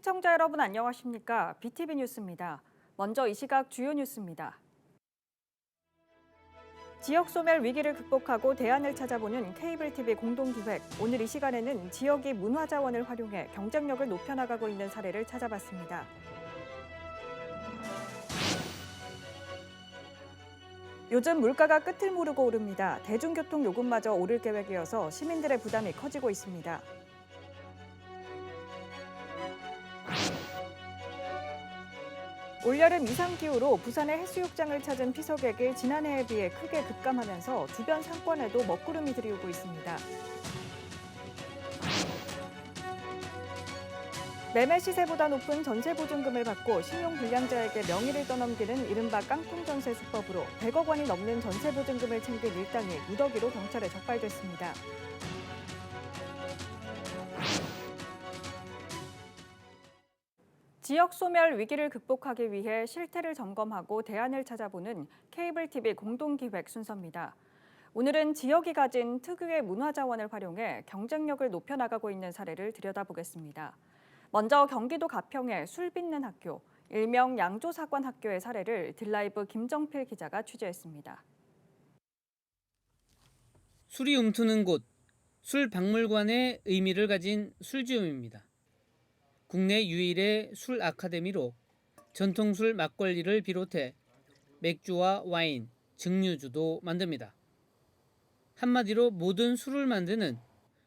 시청자 여러분 안녕하십니까? BTV 뉴스입니다. 먼저 이 시각 주요 뉴스입니다. 지역 소멸 위기를 극복하고 대안을 찾아보는 케이블 TV 공동기획. 오늘 이 시간에는 지역이 문화 자원을 활용해 경쟁력을 높여나가고 있는 사례를 찾아봤습니다. 요즘 물가가 끝을 모르고 오릅니다. 대중교통 요금마저 오를 계획이어서 시민들의 부담이 커지고 있습니다. 올여름 이상기후로 부산의 해수욕장을 찾은 피서객이 지난해에 비해 크게 급감하면서 주변 상권에도 먹구름이 들이오고 있습니다. 매매 시세보다 높은 전세보증금을 받고 신용불량자에게 명의를 떠넘기는 이른바 깡통전세 수법으로 100억 원이 넘는 전세보증금을 챙긴 일당이 무더기로 경찰에 적발됐습니다. 지역 소멸 위기를 극복하기 위해 실태를 점검하고 대안을 찾아보는 케이블 TV 공동기획 순서입니다. 오늘은 지역이 가진 특유의 문화 자원을 활용해 경쟁력을 높여나가고 있는 사례를 들여다보겠습니다. 먼저 경기도 가평의 술 빚는 학교, 일명 양조사관학교의 사례를 딜라이브 김정필 기자가 취재했습니다. 술이 움트는 곳, 술박물관의 의미를 가진 술지움입니다. 국내 유일의 술 아카데미로 전통술 막걸리를 비롯해 맥주와 와인, 증류주도 만듭니다. 한마디로 모든 술을 만드는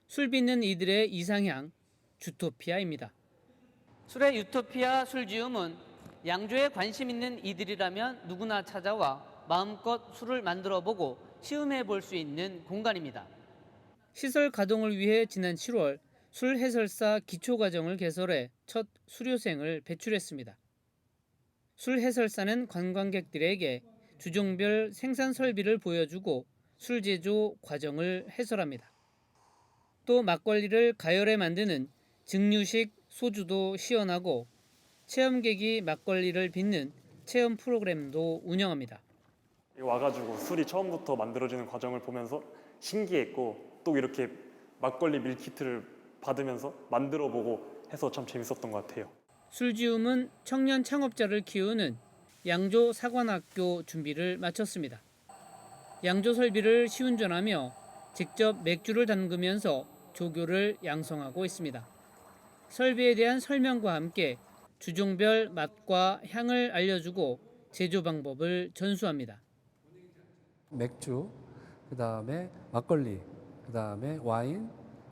술 빚는 이들의 이상향, 주토피아입니다. 술의 유토피아 술지움은 양조에 관심 있는 이들이라면 누구나 찾아와 마음껏 술을 만들어보고 시음해 볼 수 있는 공간입니다. 시설 가동을 위해 지난 7월 술 해설사 기초과정을 개설해 첫 수료생을 배출했습니다. 술 해설사는 관광객들에게 주종별 생산 설비를 보여주고 술 제조 과정을 해설합니다. 또 막걸리를 가열해 만드는 증류식 소주도 시연하고 체험객이 막걸리를 빚는 체험 프로그램도 운영합니다. 와가지고 술이 처음부터 만들어지는 과정을 보면서 신기했고 또 이렇게 막걸리 밀키트를 받으면서 만들어보고 해서 참 재밌었던 것 같아요. 술지움은 청년 창업자를 키우는 양조 사관학교 준비를 마쳤습니다. 양조 설비를 시운전하며 직접 맥주를 담그면서 조교를 양성하고 있습니다. 설비에 대한 설명과 함께 주종별 맛과 향을 알려주고 제조 방법을 전수합니다. 맥주, 그다음에 막걸리, 그다음에 와인,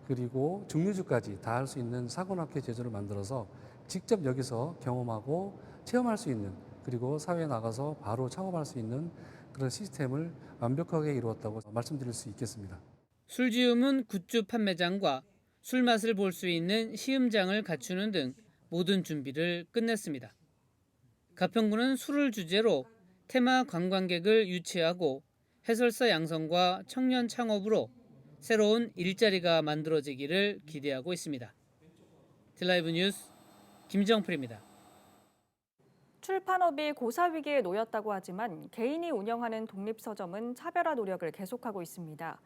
그리고 증류주까지 다 할 수 있는 사관학교 제조를 만들어서 직접 여기서 경험하고 체험할 수 있는, 그리고 사회에 나가서 바로 창업할 수 있는 그런 시스템을 완벽하게 이루었다고 말씀드릴 수 있겠습니다. 술지움은 굿즈 판매장과 술맛을 볼 수 있는 시음장을 갖추는 등 모든 준비를 끝냈습니다. 가평구는 술을 주제로 테마 관광객을 유치하고 해설사 양성과 청년 창업으로 새로운 일자리가 만들어지기를 기대하고 있습니다. 딜라이브 뉴스 김정필입니다. 출판업이 고사 위기에 놓였다고 하지만 개인이 운영하는 독립서점은 차별화 노력을 계속하고 있습니다.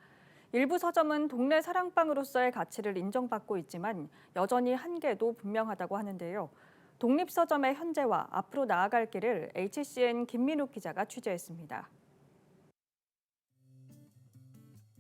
일부 서점은 동네 사랑방으로서의 가치를 인정받고 있지만 여전히 한계도 분명하다고 하는데요. 독립서점의 현재와 앞으로 나아갈 길을 HCN 김민욱 기자가 취재했습니다.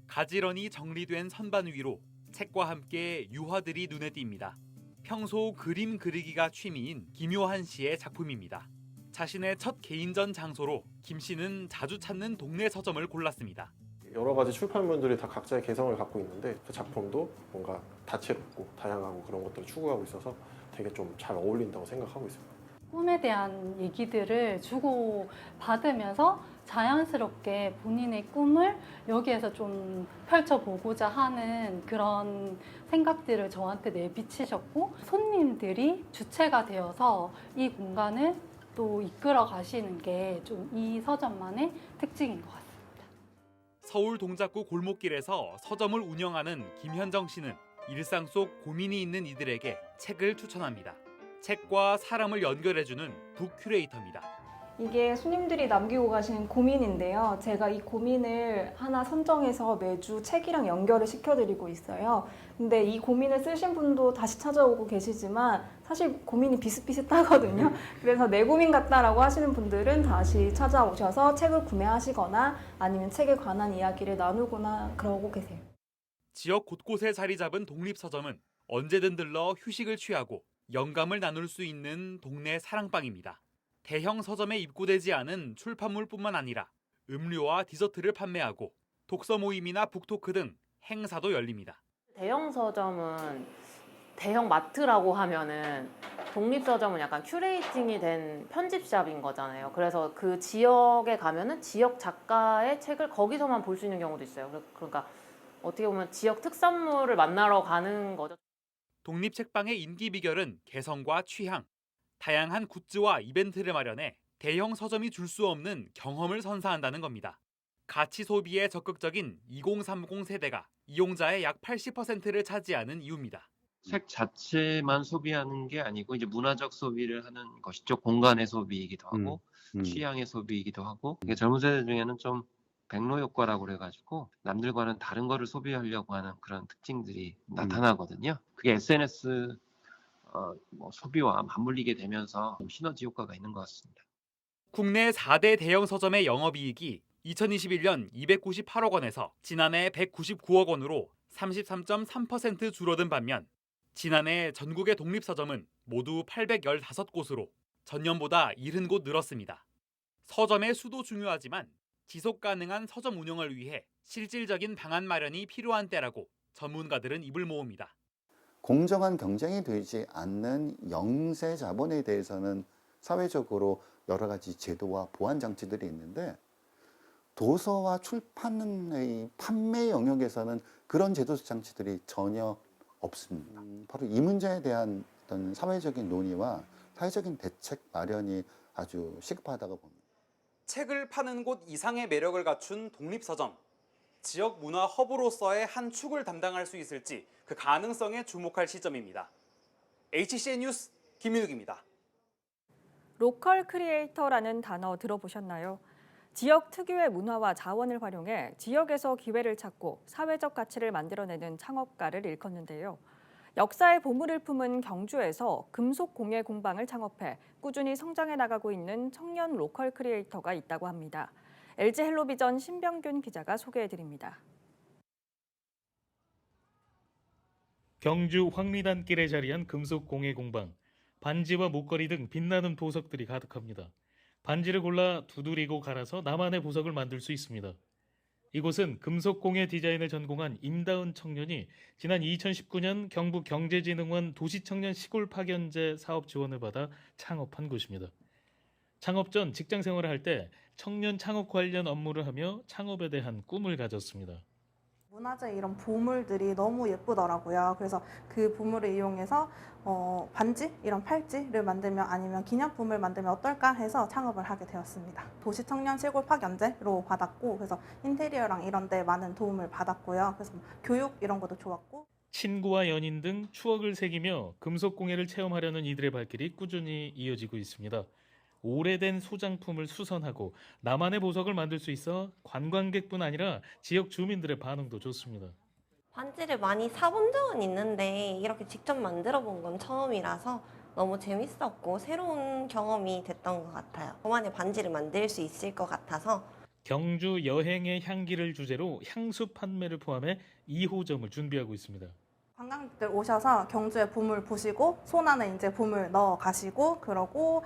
가지런히 정리된 선반 위로 책과 함께 유화들이 눈에 띕니다. 평소 그림 그리기가 취미인 김효한 씨의 작품입니다. 자신의 첫 개인전 장소로 김 씨는 자주 찾는 동네 서점을 골랐습니다. 여러 가지 출판물들이 다 각자의 개성을 갖고 있는데 그 작품도 뭔가 다채롭고 다양하고 그런 것들을 추구하고 있어서 되게 좀 잘 어울린다고 생각하고 있습니다. 꿈에 대한 얘기들을 주고받으면서 자연스럽게 본인의 꿈을 여기에서 좀 펼쳐보고자 하는 그런 생각들을 저한테 내비치셨고, 손님들이 주체가 되어서 이 공간을 또 이끌어 가시는 게 좀 이 서점만의 특징인 것 같습니다. 서울 동작구 골목길에서 서점을 운영하는 김현정 씨는 일상 속 고민이 있는 이들에게 책을 추천합니다. 책과 사람을 연결해주는 북 큐레이터입니다. 이게 손님들이 남기고 가신 고민인데요. 제가 이 고민을 하나 선정해서 매주 책이랑 연결을 시켜드리고 있어요. 근데 이 고민을 쓰신 분도 다시 찾아오고 계시지만 사실 고민이 비슷비슷하거든요. 그래서 내 고민 같다라고 하시는 분들은 다시 찾아오셔서 책을 구매하시거나 아니면 책에 관한 이야기를 나누거나 그러고 계세요. 지역 곳곳에 자리 잡은 독립서점은 언제든 들러 휴식을 취하고 영감을 나눌 수 있는 동네 사랑방입니다. 대형 서점에 입고되지 않은 출판물뿐만 아니라 음료와 디저트를 판매하고 독서 모임이나 북토크 등 행사도 열립니다. 대형 서점은 대형 마트라고 하면은 독립서점은 약간 큐레이팅이 된 편집샵인 거잖아요. 그래서 그 지역에 가면은 지역 작가의 책을 거기서만 볼 수 있는 경우도 있어요. 그러니까 어떻게 보면 지역 특산물을 만나러 가는 거죠. 독립책방의 인기 비결은 개성과 취향, 다양한 굿즈와 이벤트를 마련해 대형 서점이 줄 수 없는 경험을 선사한다는 겁니다. 가치 소비에 적극적인 2030 세대가 이용자의 약 80%를 차지하는 이유입니다. 책 자체만 소비하는 게 아니고 이제 문화적 소비를 하는 것이죠. 공간의 소비이기도 하고 취향의 소비이기도 하고 이게 젊은 세대 중에는 좀 백로 효과라고 그래가지고 남들과는 다른 거를 소비하려고 하는 그런 특징들이 나타나거든요. 그게 SNS 소비와 맞물리게 되면서 좀 시너지 효과가 있는 것 같습니다. 국내 4대 대형 서점의 영업이익이 2021년 298억 원에서 지난해 199억 원으로 33.3% 줄어든 반면 지난해 전국의 독립서점은 모두 815곳으로 전년보다 70곳 늘었습니다. 서점의 수도 중요하지만 지속 가능한 서점 운영을 위해 실질적인 방안 마련이 필요한 때라고 전문가들은 입을 모읍니다. 공정한 경쟁이 되지 않는 영세 자본에 대해서는 사회적으로 여러 가지 제도와 보완 장치들이 있는데 도서와 출판의 판매 영역에서는 그런 제도적 장치들이 전혀 없습니다. 바로 이 문제에 대한 어떤 사회적인 논의와 사회적인 대책 마련이 아주 시급하다고 봅니다. 책을 파는 곳 이상의 매력을 갖춘 독립서점. 지역 문화 허브로서의 한 축을 담당할 수 있을지 그 가능성에 주목할 시점입니다. HCN 뉴스 김민욱입니다. 로컬 크리에이터라는 단어 들어보셨나요? 지역 특유의 문화와 자원을 활용해 지역에서 기회를 찾고 사회적 가치를 만들어내는 창업가를 일컫는데요. 역사의 보물을 품은 경주에서 금속 공예 공방을 창업해 꾸준히 성장해 나가고 있는 청년 로컬 크리에이터가 있다고 합니다. LG 헬로비전 신병균 기자가 소개해드립니다. 경주 황리단길에 자리한 금속 공예 공방. 반지와 목걸이 등 빛나는 보석들이 가득합니다. 반지를 골라 두드리고 갈아서 나만의 보석을 만들 수 있습니다. 이곳은 금속 공예 디자인을 전공한 임다은 청년이 지난 2019년 경북 경제진흥원 도시청년 시골 파견제 사업 지원을 받아 창업한 곳입니다. 창업 전 직장 생활을 할 때 청년 창업 관련 업무를 하며 창업에 대한 꿈을 가졌습니다. 문화재 이런 보물들이 너무 예쁘더라고요. 그래서 그 보물을 이용해서 반지, 이런 팔찌를 만들면 아니면 기념품을 만들면 어떨까 해서 창업을 하게 되었습니다. 도시청년 시골 파견제로 받았고 그래서 인테리어랑 이런 데 많은 도움을 받았고요. 그래서 교육 이런 것도 좋았고 친구와 연인 등 추억을 새기며 금속 공예를 체험하려는 이들의 발길이 꾸준히 이어지고 있습니다. 오래된 소장품을 수선하고 나만의 보석을 만들 수 있어 관광객뿐 아니라 지역 주민들의 반응도 좋습니다. 반지를 많이 사본 적은 있는데 이렇게 직접 만들어 본 건 처음이라서 너무 재밌었고 새로운 경험이 됐던 것 같아요. 저만의 반지를 만들 수 있을 것 같아서. 경주 여행의 향기를 주제로 향수 판매를 포함해 2호점을 준비하고 있습니다. 관광객들 오셔서 경주의 보물 보시고 손 안에 이제 보물 넣어 가시고 그러고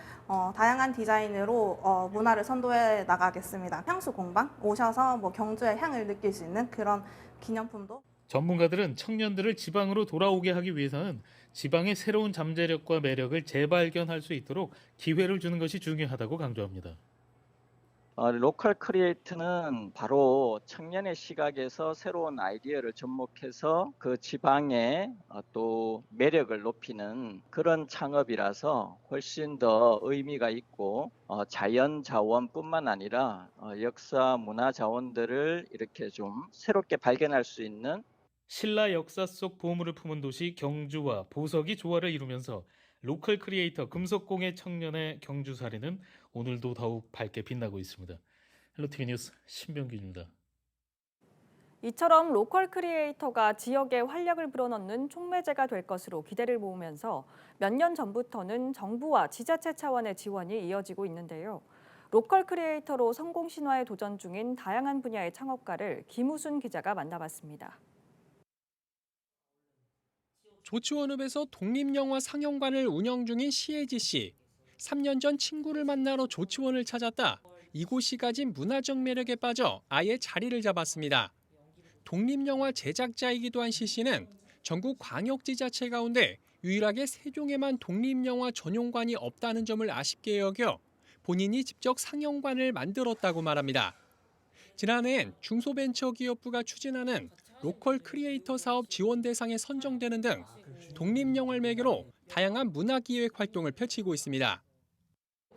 다양한 디자인으로 문화를 선도해 나가겠습니다. 향수 공방 오셔서 뭐 경주의 향을 느낄 수 있는 그런 기념품도. 전문가들은 청년들을 지방으로 돌아오게 하기 위해서는 지방의 새로운 잠재력과 매력을 재발견할 수 있도록 기회를 주는 것이 중요하다고 강조합니다. 로컬 크리에이트는 바로 청년의 시각에서 새로운 아이디어를 접목해서 그 지방의 또 매력을 높이는 그런 창업이라서 훨씬 더 의미가 있고 자연 자원뿐만 아니라 역사 문화 자원들을 이렇게 좀 새롭게 발견할 수 있는 신라 역사 속 보물을 품은 도시 경주와 보석이 조화를 이루면서 로컬 크리에이터 금속공예 청년의 경주 사례는 오늘도 더욱 밝게 빛나고 있습니다. 헬로티비 뉴스 신병규입니다. 이처럼 로컬 크리에이터가 지역에 활력을 불어넣는 촉매제가 될 것으로 기대를 모으면서 몇 년 전부터는 정부와 지자체 차원의 지원이 이어지고 있는데요. 로컬 크리에이터로 성공 신화에 도전 중인 다양한 분야의 창업가를 김우순 기자가 만나봤습니다. 조치원읍에서 독립영화 상영관을 운영 중인 시혜지 씨. 3년 전 친구를 만나러 조치원을 찾았다. 이곳이 가진 문화적 매력에 빠져 아예 자리를 잡았습니다. 독립영화 제작자이기도 한 시 씨는 전국 광역지자체 가운데 유일하게 세종에만 독립영화 전용관이 없다는 점을 아쉽게 여겨 본인이 직접 상영관을 만들었다고 말합니다. 지난해엔 중소벤처기업부가 추진하는 로컬 크리에이터 사업 지원 대상에 선정되는 등 독립영화를 매개로 다양한 문화기획 활동을 펼치고 있습니다.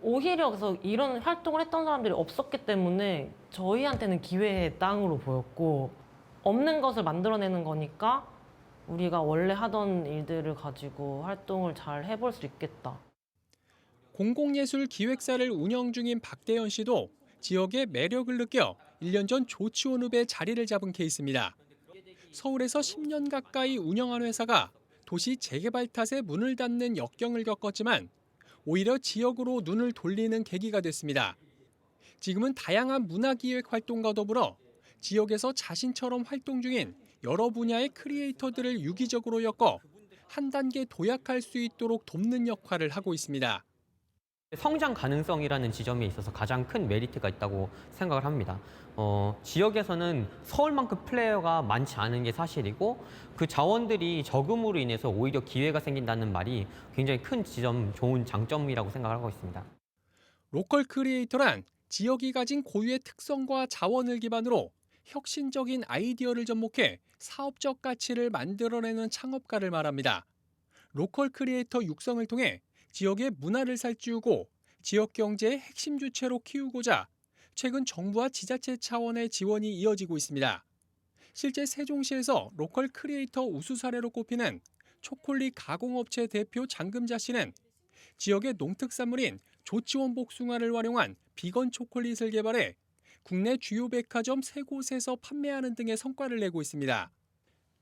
오히려 그래서 이런 활동을 했던 사람들이 없었기 때문에 저희한테는 기회의 땅으로 보였고 없는 것을 만들어내는 거니까 우리가 원래 하던 일들을 가지고 활동을 잘 해볼 수 있겠다. 공공예술 기획사를 운영 중인 박대현 씨도 지역의 매력을 느껴 1년 전 조치원읍에 자리를 잡은 케이스입니다. 서울에서 10년 가까이 운영한 회사가 도시 재개발 탓에 문을 닫는 역경을 겪었지만 오히려 지역으로 눈을 돌리는 계기가 됐습니다. 지금은 다양한 문화기획 활동과 더불어 지역에서 자신처럼 활동 중인 여러 분야의 크리에이터들을 유기적으로 엮어 한 단계 도약할 수 있도록 돕는 역할을 하고 있습니다. 성장 가능성이라는 지점에 있어서 가장 큰 메리트가 있다고 생각을 합니다. 지역에서는 서울만큼 플레이어가 많지 않은 게 사실이고 그 자원들이 적음으로 인해서 오히려 기회가 생긴다는 말이 굉장히 큰 지점, 좋은 장점이라고 생각하고 있습니다. 로컬 크리에이터란 지역이 가진 고유의 특성과 자원을 기반으로 혁신적인 아이디어를 접목해 사업적 가치를 만들어내는 창업가를 말합니다. 로컬 크리에이터 육성을 통해 지역의 문화를 살찌우고 지역 경제의 핵심 주체로 키우고자 최근 정부와 지자체 차원의 지원이 이어지고 있습니다. 실제 세종시에서 로컬 크리에이터 우수 사례로 꼽히는 초콜릿 가공업체 대표 장금자 씨는 지역의 농특산물인 조치원 복숭아를 활용한 비건 초콜릿을 개발해 국내 주요 백화점 3곳에서 판매하는 등의 성과를 내고 있습니다.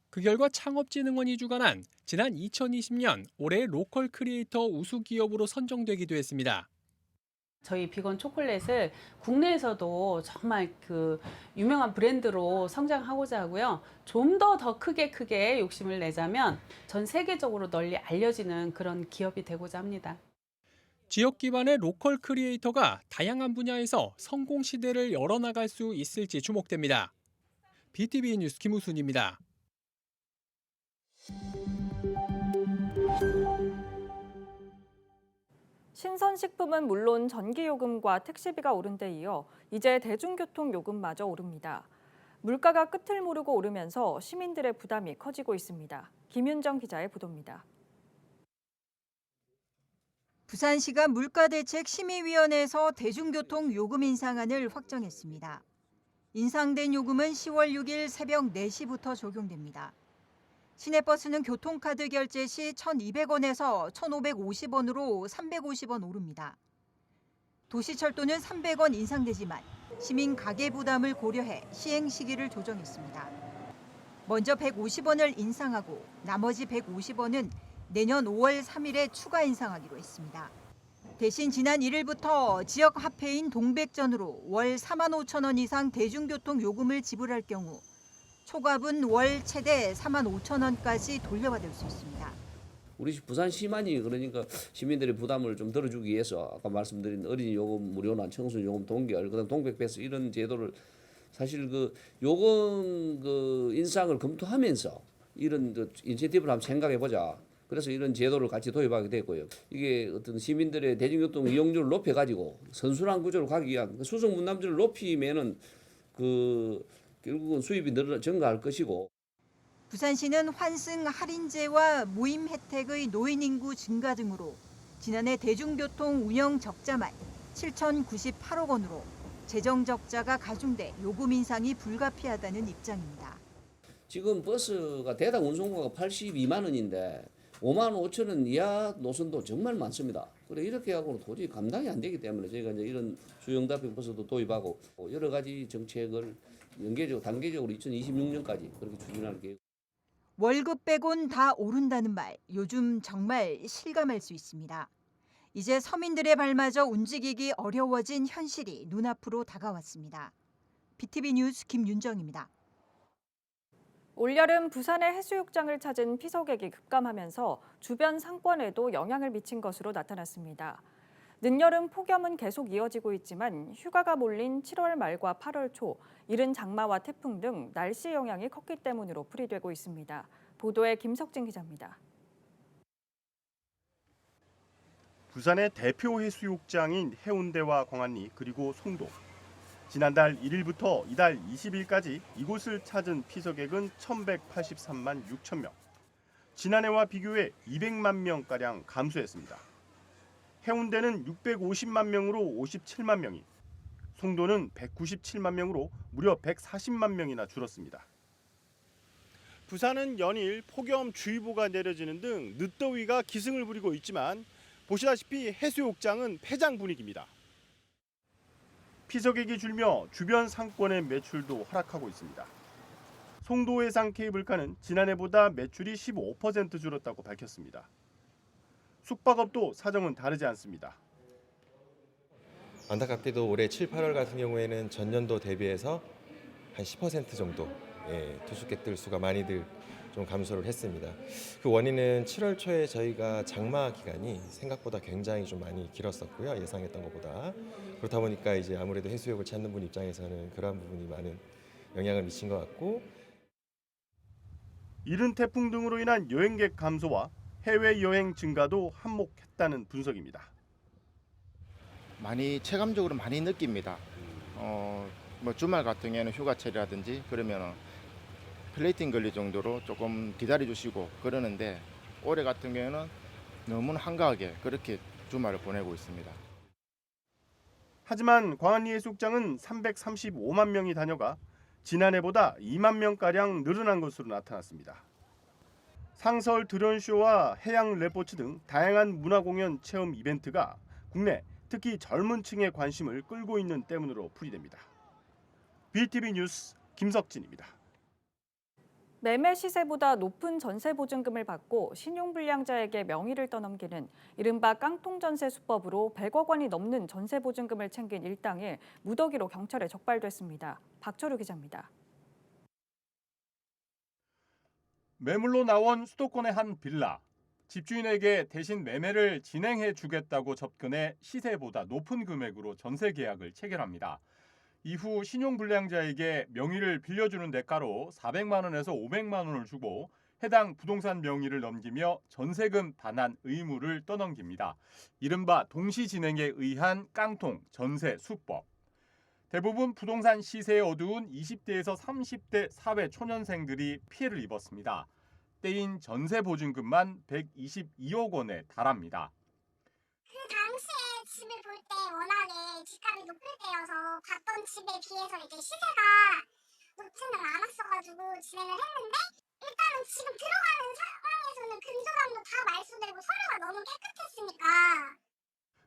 그 결과 창업진흥원이 주관한 지난 2020년 올해 로컬 크리에이터 우수 기업으로 선정되기도 했습니다. 저희 비건 초콜릿을 국내에서도 정말 그 유명한 브랜드로 성장하고자 하고요. 좀 더 크게 욕심을 내자면 전 세계적으로 널리 알려지는 그런 기업이 되고자 합니다. 지역 기반의 로컬 크리에이터가 다양한 분야에서 성공 시대를 열어나갈 수 있을지 주목됩니다. BTV 뉴스 김우순입니다. 신선식품은 물론 전기요금과 택시비가 오른 데 이어 이제 대중교통요금마저 오릅니다. 물가가 끝을 모르고 오르면서 시민들의 부담이 커지고 있습니다. 김윤정 기자의 보도입니다. 부산시가 물가대책심의위원회에서 대중교통 요금 인상안을 확정했습니다. 인상된 요금은 10월 6일 새벽 4시부터 적용됩니다. 시내버스는 교통카드 결제 시 1,200원에서 1,550원으로 350원 오릅니다. 도시철도는 300원 인상되지만 시민 가계 부담을 고려해 시행 시기를 조정했습니다. 먼저 150원을 인상하고 나머지 150원은 내년 5월 3일에 추가 인상하기로 했습니다. 대신 지난 1일부터 지역 화폐인 동백전으로 월 45,000원 이상 대중교통 요금을 지불할 경우 초과분 월 최대 45,000원까지 돌려받을 수 있습니다. 우리 부산시만이 그러니까 시민들의 부담을 좀 덜어주기 위해서 아까 말씀드린 어린이 요금 무료나 청소년 요금 동결, 그다음 동백패스 이런 제도를 사실 그 요금 그 인상을 검토하면서 이런 그 인센티브를 한번 생각해 보자. 그래서 이런 제도를 같이 도입하게 됐고요. 이게 어떤 시민들의 대중교통 이용률을 높여가지고 선순환 구조로 가기 위한 그 수송 분담률을 높이면은 그 결국은 수입이 증가할 것이고. 부산시는 환승 할인제와 모임 혜택의 노인 인구 증가 등으로 지난해 대중교통 운영 적자만 7,098억 원으로 재정 적자가 가중돼 요금 인상이 불가피하다는 입장입니다. 지금 버스가 대당 운송료가 82만 원인데 5만 5천 원 이하 노선도 정말 많습니다. 그래 이렇게 하고는 도저히 감당이 안 되기 때문에 저희가 이제 이런 수영다핑 버스도 도입하고 여러 가지 정책을 연계적으로 단계적으로 2026년까지 그렇게 추진할 계획. 월급 빼곤 다 오른다는 말, 요즘 정말 실감할 수 있습니다. 이제 서민들의 발마저 움직이기 어려워진 현실이 눈앞으로 다가왔습니다. BTV 뉴스 김윤정입니다. 올여름 부산의 해수욕장을 찾은 피서객이 급감하면서 주변 상권에도 영향을 미친 것으로 나타났습니다. 늦여름 폭염은 계속 이어지고 있지만 휴가가 몰린 7월 말과 8월 초, 이른 장마와 태풍 등 날씨 영향이 컸기 때문으로 풀이되고 있습니다. 보도에 김석진 기자입니다. 부산의 대표 해수욕장인 해운대와 광안리 그리고 송도. 지난달 1일부터 이달 20일까지 이곳을 찾은 피서객은 1,183만 6천 명. 지난해와 비교해 200만 명가량 감소했습니다. 해운대는 650만 명으로 57만 명이, 송도는 197만 명으로 무려 140만 명이나 줄었습니다. 부산은 연일 폭염주의보가 내려지는 등 늦더위가 기승을 부리고 있지만 보시다시피 해수욕장은 폐장 분위기입니다. 피서객이 줄며 주변 상권의 매출도 하락하고 있습니다. 송도 해상 케이블카는 지난해보다 매출이 15% 줄었다고 밝혔습니다. 숙박업도 사정은 다르지 않습니다. 안타깝게도 올해 7, 8월 같은 경우에는 전년도 대비해서 한 10% 정도 투숙객들 수가 많이들 좀 감소를 했습니다. 그 원인은 7월 초에 저희가 장마 기간이 생각보다 굉장히 좀 많이 길었었고요. 예상했던 것보다. 그렇다 보니까 이제 아무래도 해수욕을 찾는 분 입장에서는 그러한 부분이 많은 영향을 미친 것 같고, 이른 태풍 등으로 인한 여행객 감소와 해외여행 증가도 한몫했다는 분석입니다. 많이 체감적으로 많이 느낍니다. 뭐 주말 같은 경우에는 휴가철이라든지 그러면 플레이팅 걸릴 정도로 조금 기다려주시고 그러는데 올해 같은 경우에는 너무 한가하게 그렇게 주말을 보내고 있습니다. 하지만 광안리 해수욕장은 335만 명이 다녀가 지난해보다 2만 명가량 늘어난 것으로 나타났습니다. 상설 드론쇼와 해양 레포츠 등 다양한 문화공연 체험 이벤트가 국내 특히 젊은 층의 관심을 끌고 있는 때문으로 풀이됩니다. BTV 뉴스 김석진입니다. 매매 시세보다 높은 전세 보증금을 받고 신용불량자에게 명의를 떠넘기는 이른바 깡통전세 수법으로 100억 원이 넘는 전세 보증금을 챙긴 일당이 무더기로 경찰에 적발됐습니다. 박철우 기자입니다. 매물로 나온 수도권의 한 빌라. 집주인에게 대신 매매를 진행해 주겠다고 접근해 시세보다 높은 금액으로 전세 계약을 체결합니다. 이후 신용불량자에게 명의를 빌려주는 대가로 400만 원에서 500만 원을 주고 해당 부동산 명의를 넘기며 전세금 반환 의무를 떠넘깁니다. 이른바 동시진행에 의한 깡통 전세 수법. 대부분 부동산 시세에 어두운 20대에서 30대 사회 초년생들이 피해를 입었습니다. 떼인 전세 보증금만 122억 원에 달합니다. 그 당시에 집을 볼 때 워낙에 집값이 높을 때여서 봤던 집에 비해서 이제 시세가 높지는 않았어가지고 진행을 했는데 일단은 지금 들어가는 상황에서는 근저당도 다 말소되고 서류가 너무 깨끗했으니까.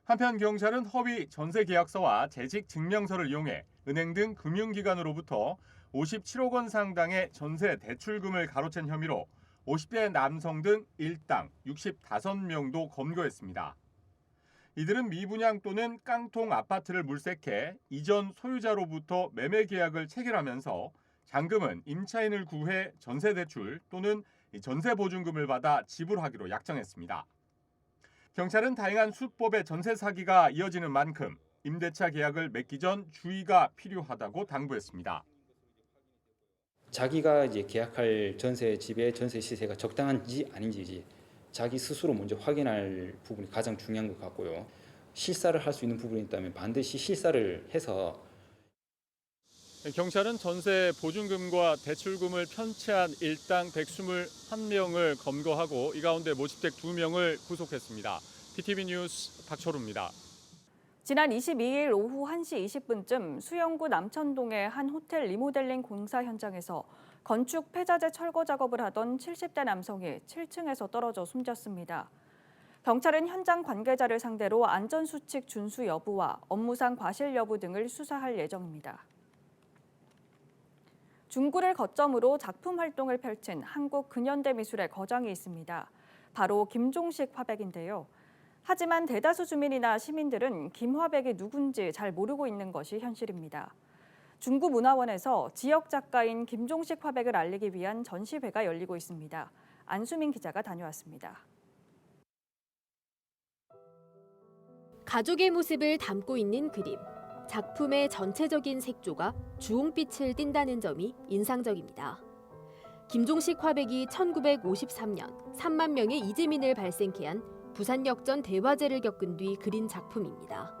한편 경찰은 허위 전세 계약서와 재직 증명서를 이용해 은행 등 금융기관으로부터 57억 원 상당의 전세 대출금을 가로챈 혐의로 50대 남성 등 일당 65명도 검거했습니다. 이들은 미분양 또는 깡통 아파트를 물색해 이전 소유자로부터 매매 계약을 체결하면서 잔금은 임차인을 구해 전세 대출 또는 전세 보증금을 받아 지불하기로 약정했습니다. 경찰은 다양한 수법의 전세 사기가 이어지는 만큼 임대차 계약을 맺기 전 주의가 필요하다고 당부했습니다. 자기가 이제 계약할 전세 집의 전세 시세가 적당한지 아닌지 자기 스스로 먼저 확인할 부분이 가장 중요한 것 같고요. 실사를 할 수 있는 부분이 있다면 반드시 실사를 해서. 경찰은 전세 보증금과 대출금을 편취한 일당 121명을 검거하고 이 가운데 모집객 2명을 구속했습니다. BTV 뉴스 박철우입니다. 지난 22일 오후 1시 20분쯤 수영구 남천동의 한 호텔 리모델링 공사 현장에서 건축 폐자재 철거 작업을 하던 70대 남성이 7층에서 떨어져 숨졌습니다. 경찰은 현장 관계자를 상대로 안전수칙 준수 여부와 업무상 과실 여부 등을 수사할 예정입니다. 중구를 거점으로 작품 활동을 펼친 한국근현대미술의 거장이 있습니다. 바로 김종식 화백인데요. 하지만 대다수 주민이나 시민들은 김 화백이 누군지 잘 모르고 있는 것이 현실입니다. 중구문화원에서 지역 작가인 김종식 화백을 알리기 위한 전시회가 열리고 있습니다. 안수민 기자가 다녀왔습니다. 가족의 모습을 담고 있는 그림, 작품의 전체적인 색조가 주홍빛을 띈다는 점이 인상적입니다. 김종식 화백이 1953년 3만 명의 이재민을 발생케 한 부산역전 대화재를 겪은 뒤 그린 작품입니다.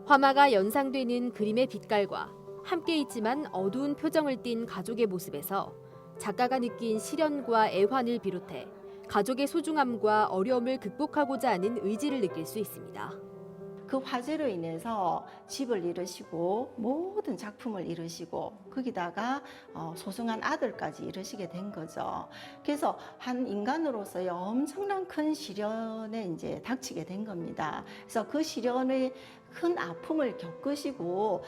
화마가 연상되는 그림의 빛깔과 함께 있지만 어두운 표정을 띤 가족의 모습에서 작가가 느낀 시련과 애환을 비롯해 가족의 소중함과 어려움을 극복하고자 하는 의지를 느낄 수 있습니다. 그 화재로 인해서 집을 잃으시고 모든 작품을 잃으시고 거기다가 소중한 아들까지 잃으시게 된 거죠. 그래서 한 인간으로서의 엄청난 큰 시련에 이제 닥치게 된 겁니다. 그래서 그 시련의 큰 아픔을 겪으시고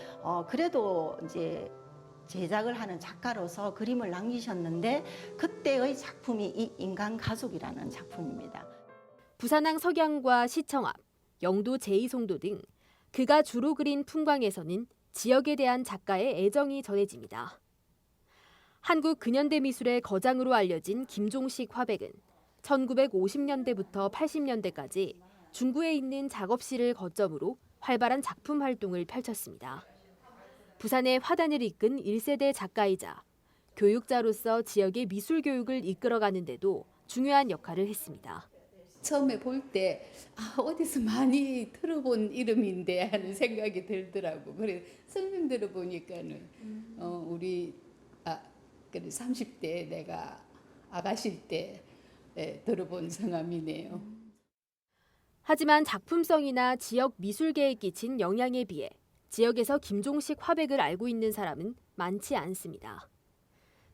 그래도 이제 제작을 하는 작가로서 그림을 남기셨는데 그때의 작품이 이 인간 가족이라는 작품입니다. 부산항 석양과 시청 앞, 영도 제2송도 등 그가 주로 그린 풍광에서는 지역에 대한 작가의 애정이 전해집니다. 한국 근현대미술의 거장으로 알려진 김종식 화백은 1950년대부터 80년대까지 중구에 있는 작업실을 거점으로 활발한 작품 활동을 펼쳤습니다. 부산의 화단을 이끈 1세대 작가이자 교육자로서 지역의 미술 교육을 이끌어가는 데도 중요한 역할을 했습니다. 처음에 볼 때 어디서 많이 들어본 이름인데 하는 생각이 들더라고. 그래 설명 들어보니까는 우리 30대 내가 아가씨 때 들어본 성함이네요. 하지만 작품성이나 지역 미술계에 끼친 영향에 비해 지역에서 김종식 화백을 알고 있는 사람은 많지 않습니다.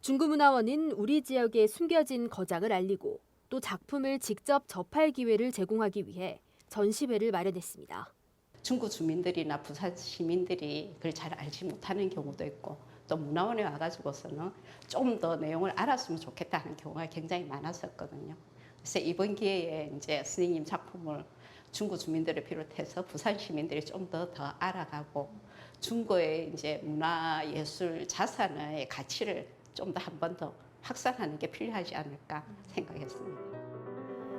중구문화원은 우리 지역의 숨겨진 거장을 알리고 또 작품을 직접 접할 기회를 제공하기 위해 전시회를 마련했습니다. 중구 주민들이나 부산 시민들이 그걸 잘 알지 못하는 경우도 있고 또 문화원에 와가지고서는 좀 더 내용을 알았으면 좋겠다는 경우가 굉장히 많았었거든요. 그래서 이번 기회에 이제 선생님 작품을 중구 주민들을 비롯해서 부산 시민들이 좀 더 알아가고 중구의 이제 문화예술 자산의 가치를 좀 더 한 번 더 확산하는 게 필요하지 않을까 생각했습니다.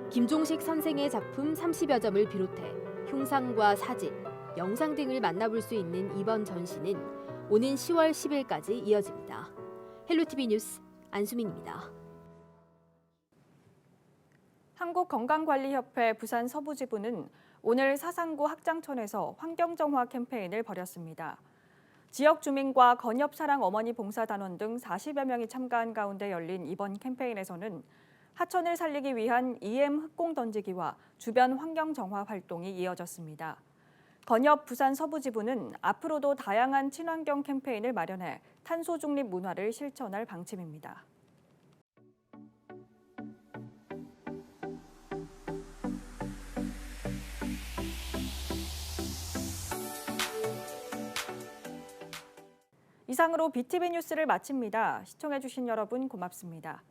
김종식 선생의 작품 30여 점을 비롯해 흉상과 사진, 영상 등을 만나볼 수 있는 이번 전시는 오는 10월 10일까지 이어집니다. 헬로티비 뉴스 안수민입니다. 한국건강관리협회 부산 서부지부는 오늘 사상구 학장촌에서 환경정화 캠페인을 벌였습니다. 지역 주민과 건엽사랑 어머니 봉사단원 등 40여 명이 참가한 가운데 열린 이번 캠페인에서는 하천을 살리기 위한 EM 흙공 던지기와 주변 환경 정화 활동이 이어졌습니다. 건엽 부산 서부지부는 앞으로도 다양한 친환경 캠페인을 마련해 탄소 중립 문화를 실천할 방침입니다. 이상으로 BTV 뉴스를 마칩니다. 시청해주신 여러분 고맙습니다.